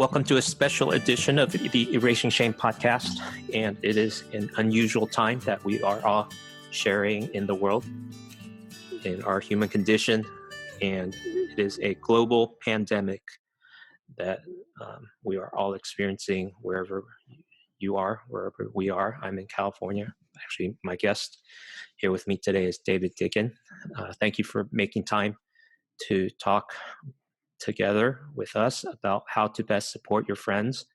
Welcome to a special edition of the Erasing Shame podcast. And it is an unusual time that we are all sharing in the world, in our human condition. And it is a global pandemic that we are all experiencing wherever you are, wherever we are. I'm in California. Actually, my guest here with me today is David Dicken. Thank you for making time to talk together with us about how to best support your friends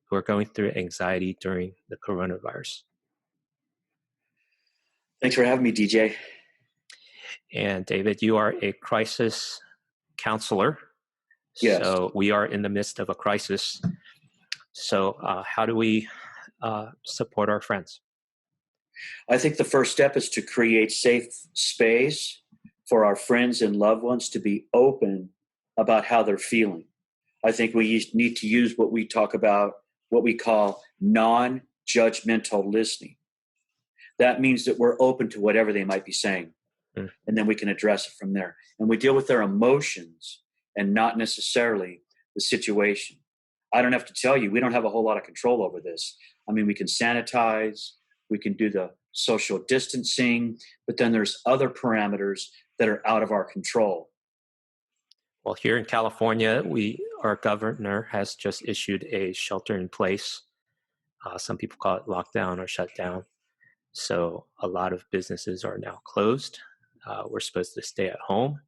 who are going through anxiety during the coronavirus. Thanks for having me, DJ. And David, you are a crisis counselor. Yes. So we are in the midst of a crisis. So how do we support our friends? I think the first step is to create safe space for our friends and loved ones to be open about how they're feeling. I think we need to use what we talk about, what we call non-judgmental listening. That means that we're open to whatever they might be saying, and then we can address it from there. And we deal with their emotions and not necessarily the situation. I don't have to tell you, we don't have a whole lot of control over this. I mean, we can sanitize, we can do the social distancing, but then there's other parameters that are out of our control. Well, here in California, our governor has just issued a shelter in place. Some people call it lockdown or shutdown. So a lot of businesses are now closed. We're supposed to stay at home.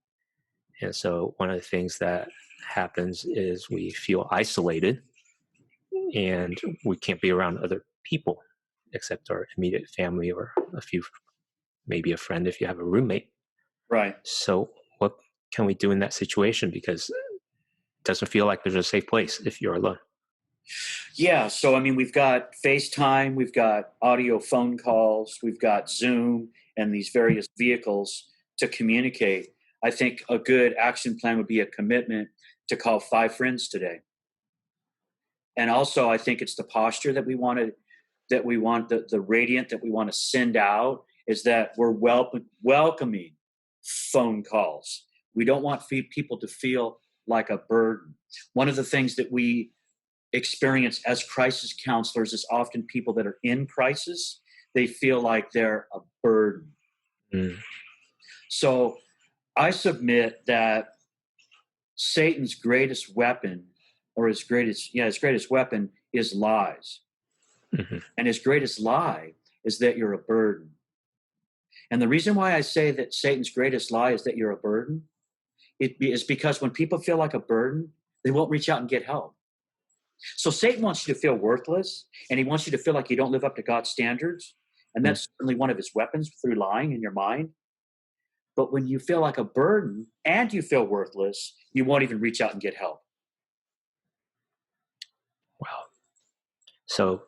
And so one of the things that happens is we feel isolated and we can't be around other people except our immediate family or maybe a friend if you have a roommate. Right. So what can we do in that situation? Because it doesn't feel like there's a safe place if you're alone. Yeah. So, I mean, we've got FaceTime, we've got audio phone calls, we've got Zoom and these various vehicles to communicate. I think a good action plan would be a commitment to call 5 friends today. And also, I think it's the posture that we want, the radiant that we want to send out is that we're welcoming phone calls. We don't want people to feel like a burden. One of the things that we experience as crisis counselors is often people that are in crisis, they feel like they're a burden. So I submit that Satan's greatest weapon, or his greatest weapon is lies. Mm-hmm. And his greatest lie is that you're a burden. And the reason why I say that Satan's greatest lie is that you're a burden, it is because when people feel like a burden, they won't reach out and get help. So Satan wants you to feel worthless, and he wants you to feel like you don't live up to God's standards. And that's certainly one of his weapons through lying in your mind. But when you feel like a burden and you feel worthless, you won't even reach out and get help. Wow. So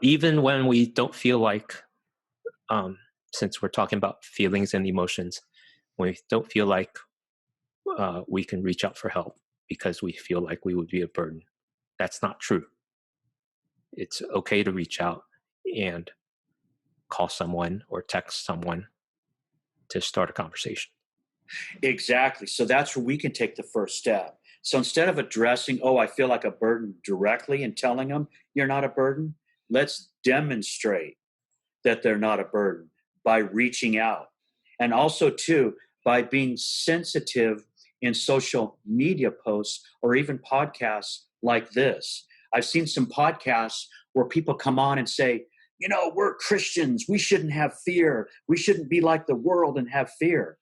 even when we don't feel like, since we're talking about feelings and emotions, when we don't feel like we can reach out for help because we feel like we would be a burden, that's not true. It's okay to reach out and call someone or text someone to start a conversation. Exactly. So that's where we can take the first step. So instead of addressing, I feel like a burden directly and telling them you're not a burden, let's demonstrate that they're not a burden by reaching out. And also, too, by being sensitive in social media posts or even podcasts like this. I've seen some podcasts where people come on and say, we're Christians. We shouldn't have fear. We shouldn't be like the world and have fear.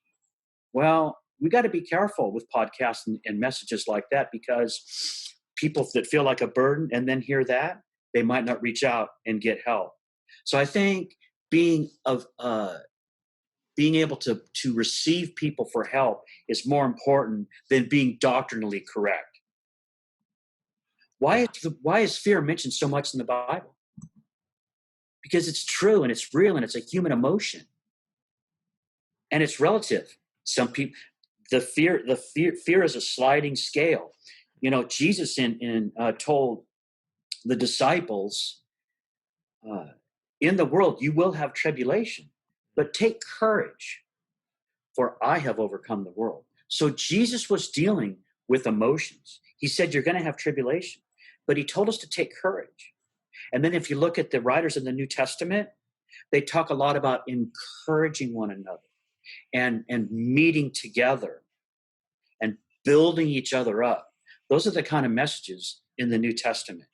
Well, we got to be careful with podcasts and messages like that, because people that feel like a burden and then hear that, they might not reach out and get help. So I think being able to receive people for help is more important than being doctrinally correct. Why is fear mentioned so much in the Bible? Because it's true and it's real and it's a human emotion. And it's relative. Some people, the fear is a sliding scale. Jesus told the disciples, in the world you will have tribulation, but take courage, for I have overcome the world. So Jesus was dealing with emotions. He said, you're going to have tribulation, but he told us to take courage. And then if you look at the writers in the New Testament, they talk a lot about encouraging one another and meeting together and building each other up. Those are the kind of messages in the New Testament.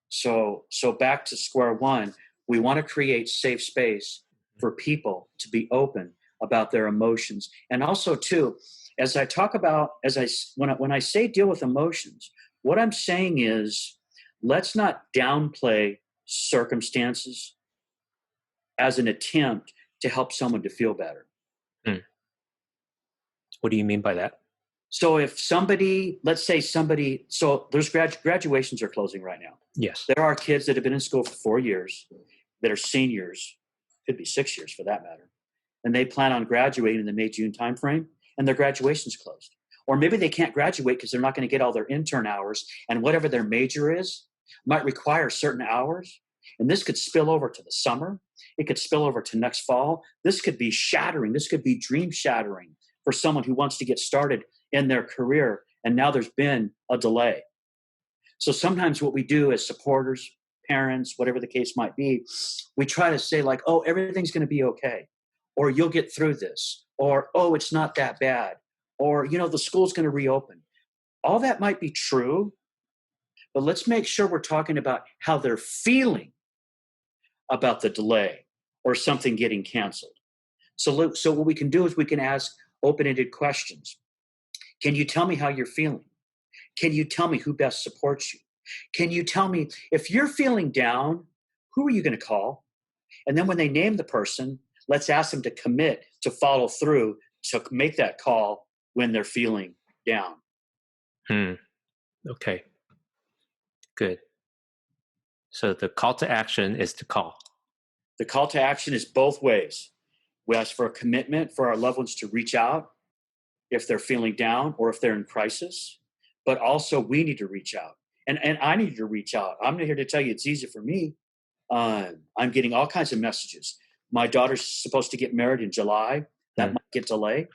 So back to square one, we want to create safe space for people to be open about their emotions. And also too, as I talk about, when I say deal with emotions, what I'm saying is, let's not downplay circumstances as an attempt to help someone to feel better. What do you mean by that? So if somebody, let's say somebody, so there's graduations are closing right now. Yes. There are kids that have been in school for 4 years that are seniors, could be 6 years for that matter, and they plan on graduating in the May-June timeframe, and their graduation's closed. Or maybe they can't graduate because they're not going to get all their intern hours, and whatever their major is might require certain hours. And this could spill over to the summer. It could spill over to next fall. This could be shattering. This could be dream shattering for someone who wants to get started in their career, and now there's been a delay. So sometimes what we do as supporters, parents, whatever the case might be, we try to say like, oh, everything's going to be okay, or you'll get through this, or, oh, it's not that bad, or, you know, the school's going to reopen. All that might be true, but let's make sure we're talking about how they're feeling about the delay or something getting canceled. So what we can do is we can ask open-ended questions. Can you tell me how you're feeling? Can you tell me who best supports you? Can you tell me if you're feeling down, who are you going to call? And then when they name the person, let's ask them to commit to follow through to make that call when they're feeling down. Okay. Good. So the call to action is to call. The call to action is both ways. We ask for a commitment for our loved ones to reach out if they're feeling down or if they're in crisis, but also we need to reach out. And I need to reach out. I'm not here to tell you it's easy for me. I'm getting all kinds of messages. My daughter's supposed to get married in July. That might get delayed.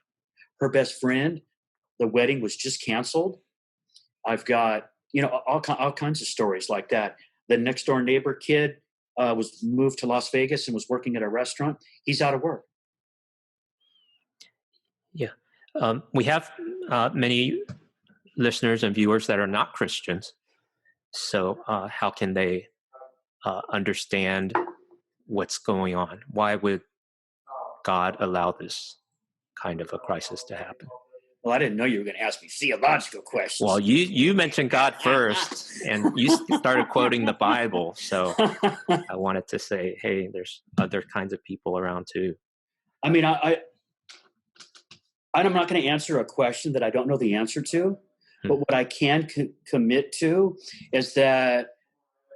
Her best friend, the wedding was just canceled. I've got, you know, all kinds of stories like that. The next door neighbor kid was moved to Las Vegas and was working at a restaurant. He's out of work. Yeah. We have many listeners and viewers that are not Christians. So how can they understand what's going on? Why would God allow this kind of a crisis to happen? Well, I didn't know you were going to ask me theological questions. Well, you mentioned God first, and you started quoting the Bible. So I wanted to say, hey, there's other kinds of people around too. I mean, I'm not going to answer a question that I don't know the answer to, but what I can commit to is that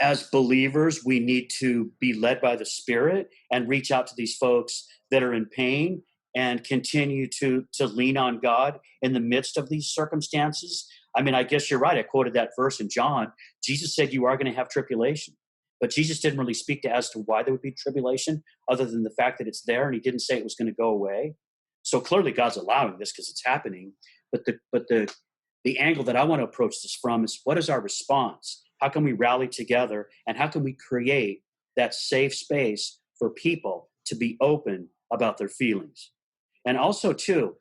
as believers, we need to be led by the Spirit and reach out to these folks that are in pain and continue to lean on God in the midst of these circumstances. I mean, I guess you're right. I quoted that verse in John. Jesus said you are going to have tribulation, but Jesus didn't really speak as to why there would be tribulation other than the fact that it's there, and he didn't say it was going to go away. So clearly God's allowing this because it's happening. But the angle that I want to approach this from is, what is our response? How can we rally together, and how can we create that safe space for people to be open about their feelings? And also too,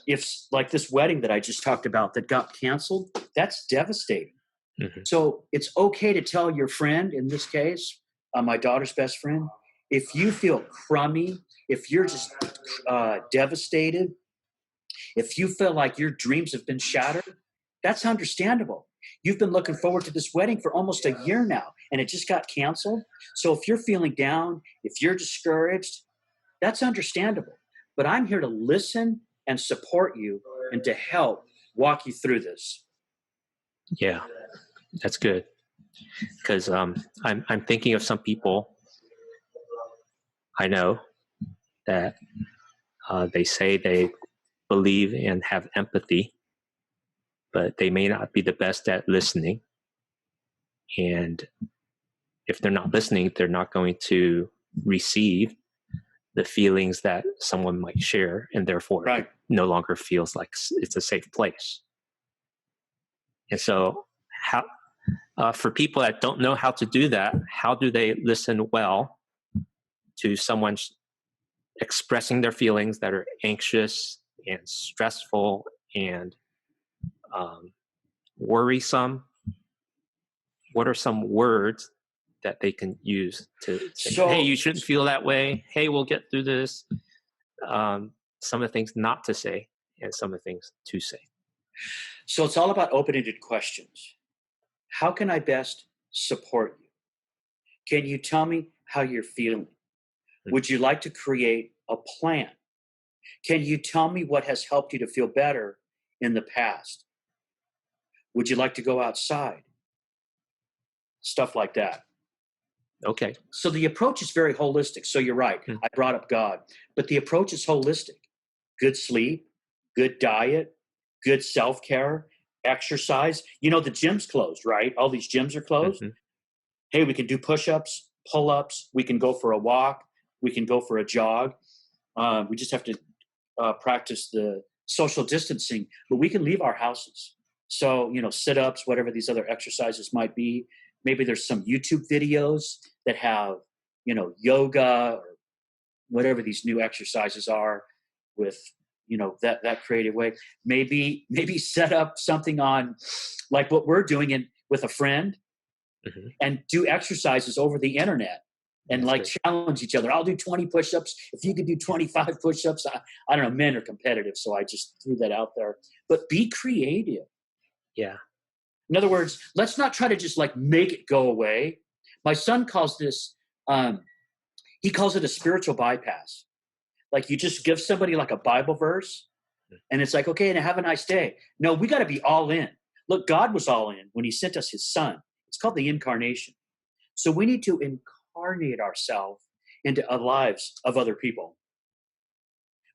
if like this wedding that I just talked about that got canceled, that's devastating. Mm-hmm. So it's okay to tell your friend, in this case, my daughter's best friend, if you feel crummy, if you're just devastated, if you feel like your dreams have been shattered, that's understandable. You've been looking forward to this wedding for almost a year now, and it just got canceled. So if you're feeling down, if you're discouraged, that's understandable. But I'm here to listen and support you and to help walk you through this. Yeah, that's good. Because I'm thinking of some people I know that they say they believe and have empathy, but they may not be the best at listening. And if they're not listening, they're not going to receive the feelings that someone might share, and therefore it no longer feels like it's a safe place. And so how for people that don't know how to do that, how do they listen well to someone expressing their feelings that are anxious and stressful and worrisome? What are some words that they can use to say, hey, you shouldn't feel that way. Hey, we'll get through this. Some of the things not to say and some of the things to say. So it's all about open-ended questions. How can I best support you? Can you tell me how you're feeling? Would you like to create a plan? Can you tell me what has helped you to feel better in the past? Would you like to go outside? Stuff like that. Okay. So the approach is very holistic. So you're right. I brought up God, but the approach is holistic. Good sleep, good diet, good self-care, exercise. You know, the gym's closed, right? All these gyms are closed. Hey, we can do push-ups, pull-ups. We can go for a walk. We can go for a jog. We just have to practice the social distancing, but we can leave our houses. So, you know, sit-ups, whatever these other exercises might be. Maybe there's some YouTube videos that have, you know, yoga or whatever these new exercises are with, you know, that creative way. Maybe set up something on like what we're doing with a friend and do exercises over the internet and challenge each other. I'll do 20 push-ups. If you could do 25 push-ups, I don't know, men are competitive. So I just threw that out there, but be creative. Yeah. In other words, let's not try to just like make it go away. My son calls this, he calls it a spiritual bypass. Like you just give somebody like a Bible verse and it's like, okay, and have a nice day. No, we got to be all in. Look, God was all in when he sent us his son. It's called the incarnation. So we need to incarnate ourselves into the lives of other people.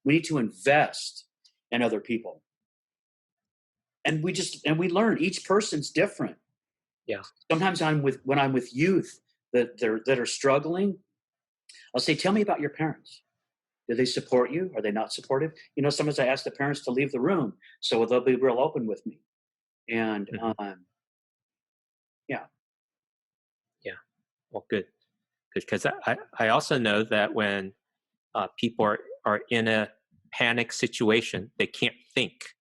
We need to invest in other people. And we learn each person's different. Yeah. Sometimes when I'm with youth that are struggling, I'll say, tell me about your parents. Do they support you? Are they not supportive? You know, sometimes I ask the parents to leave the room so they'll be real open with me. And yeah. Yeah. Well, good. Because I also know that when people are in a panic situation, they can't think.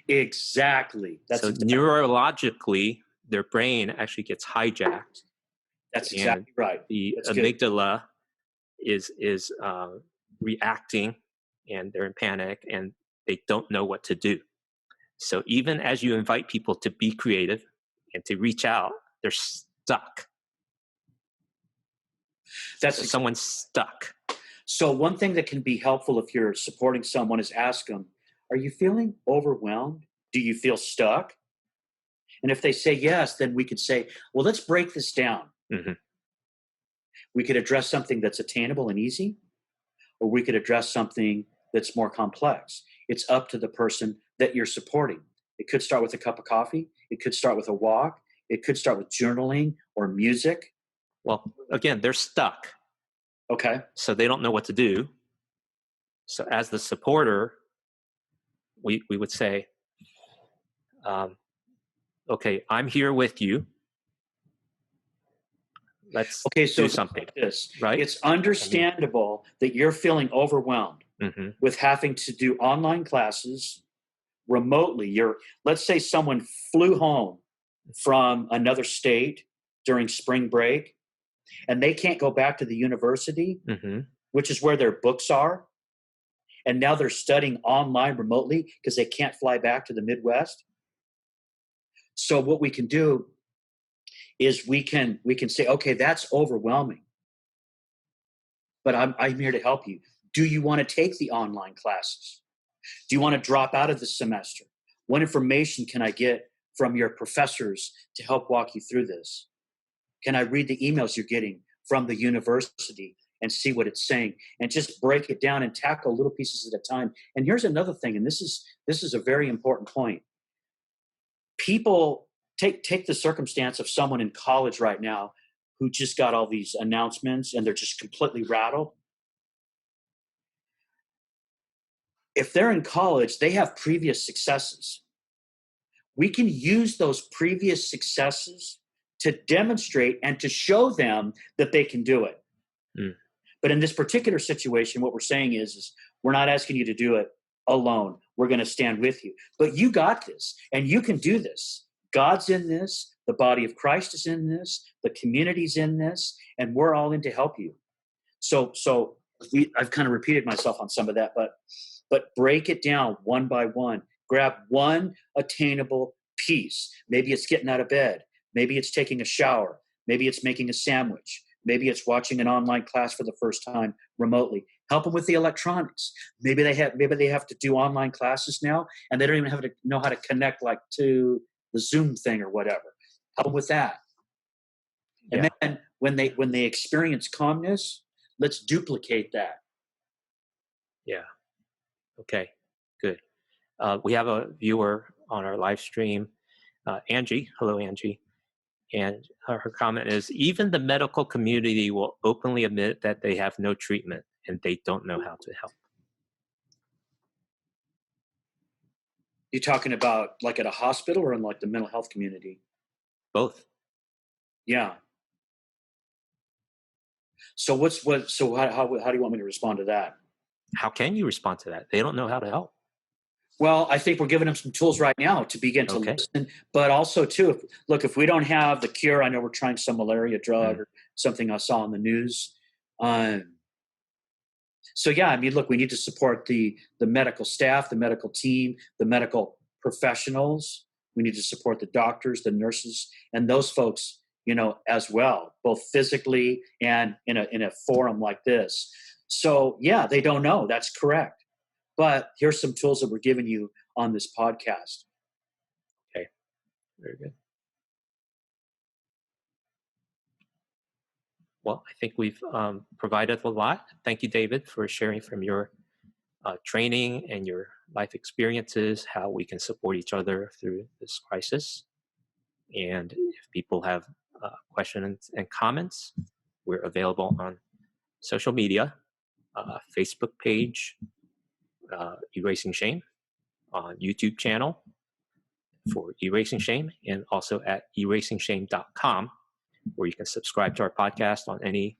Exactly. So neurologically, their brain actually gets hijacked. That's exactly right. The That's amygdala is reacting, and they're in panic, and they don't know what to do. So even as you invite people to be creative and to reach out, they're stuck. Someone's stuck. So one thing that can be helpful if you're supporting someone is ask them, are you feeling overwhelmed? Do you feel stuck? And if they say yes, then we could say, well, let's break this down. We could address something that's attainable and easy, or we could address something that's more complex. It's up to the person that you're supporting. It could start with a cup of coffee. It could start with a walk. It could start with journaling or music. Well, again, they're stuck. Okay. So they don't know what to do. So as the supporter, we would say, okay, I'm here with you. Let's do something. Like this, right? It's understandable that you're feeling overwhelmed with having to do online classes remotely. Let's say someone flew home from another state during spring break and they can't go back to the university, which is where their books are. And now they're studying online remotely because they can't fly back to the Midwest. So what we can do is we can say, okay, that's overwhelming, but I'm here to help you. Do you want to take the online classes? Do you want to drop out of the semester? What information can I get from your professors to help walk you through this? Can I read the emails you're getting from the university and see what it's saying, and just break it down and tackle little pieces at a time? And here's another thing, and this is a very important point. People take the circumstance of someone in college right now who just got all these announcements and they're just completely rattled. If they're in college, they have previous successes. we can use those previous successes to demonstrate and to show them that they can do it. Mm. But in this particular situation, what we're saying is we're not asking you to do it alone. We're going to stand with you. But you got this, and you can do this. God's in this. The body of Christ is in this. The community's in this, and we're all in to help you. So I've kind of repeated myself on some of that, but break it down one by one. Grab one attainable piece. Maybe it's getting out of bed. Maybe it's taking a shower. Maybe it's making a sandwich. Maybe it's watching an online class for the first time remotely. Help them with the electronics. Maybe they have to do online classes now, and they don't even have to know how to connect like to the Zoom thing or whatever. Help them with that. And then when they experience calmness, let's duplicate that. Yeah. Okay. Good. We have a viewer on our live stream, Angie. Hello, Angie. And her comment is, even the medical community will openly admit that they have no treatment and they don't know how to help. You talking about like at a hospital or in like the mental health community? Both. Yeah. So how do you want me to respond to that? How can you respond to that? They don't know how to help. Well, I think we're giving them some tools right now to begin to listen, but also too, if we don't have the cure, I know we're trying some malaria drug or something I saw on the news. So yeah, I mean, look, we need to support the medical staff, the medical team, the medical professionals. We need to support the doctors, the nurses, and those folks, as well, both physically and in a forum like this. So yeah, they don't know. That's correct. But here's some tools that we're giving you on this podcast. Okay, very good. Well, I think we've provided a lot. Thank you, David, for sharing from your training and your life experiences, how we can support each other through this crisis. And if people have questions and comments, we're available on social media, Facebook page, Erasing Shame, on YouTube channel for Erasing Shame, and also at erasingshame.com, where you can subscribe to our podcast on any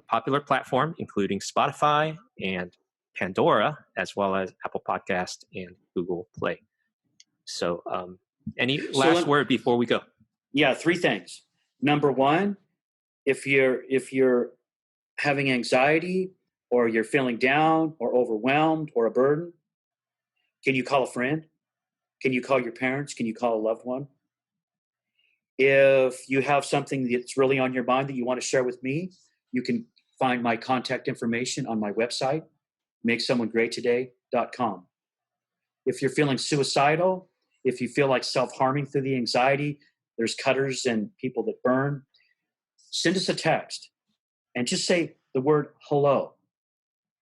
popular platform, including Spotify and Pandora, as well as Apple Podcast and Google Play. So any last word before we go? Yeah, 3 things. Number 1, if you're having anxiety or you're feeling down or overwhelmed or a burden, can you call a friend? Can you call your parents? Can you call a loved one? If you have something that's really on your mind that you want to share with me, you can find my contact information on my website, makesomeonegreattoday.com. If you're feeling suicidal, if you feel like self-harming through the anxiety, there's cutters and people that burn, send us a text and just say the word hello.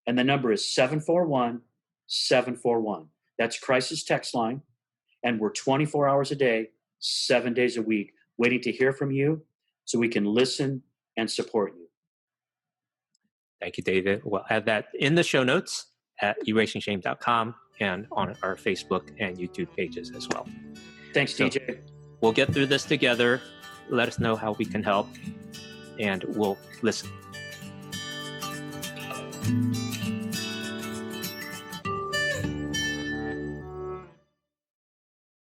And the number is 741-741. That's crisis text line. And we're 24 hours a day, 7 days a week, waiting to hear from you so we can listen and support you. Thank you, David. We'll add that in the show notes at erasingshame.com and on our Facebook and YouTube pages as well. Thanks, DJ. We'll get through this together. Let us know how we can help, and we'll listen.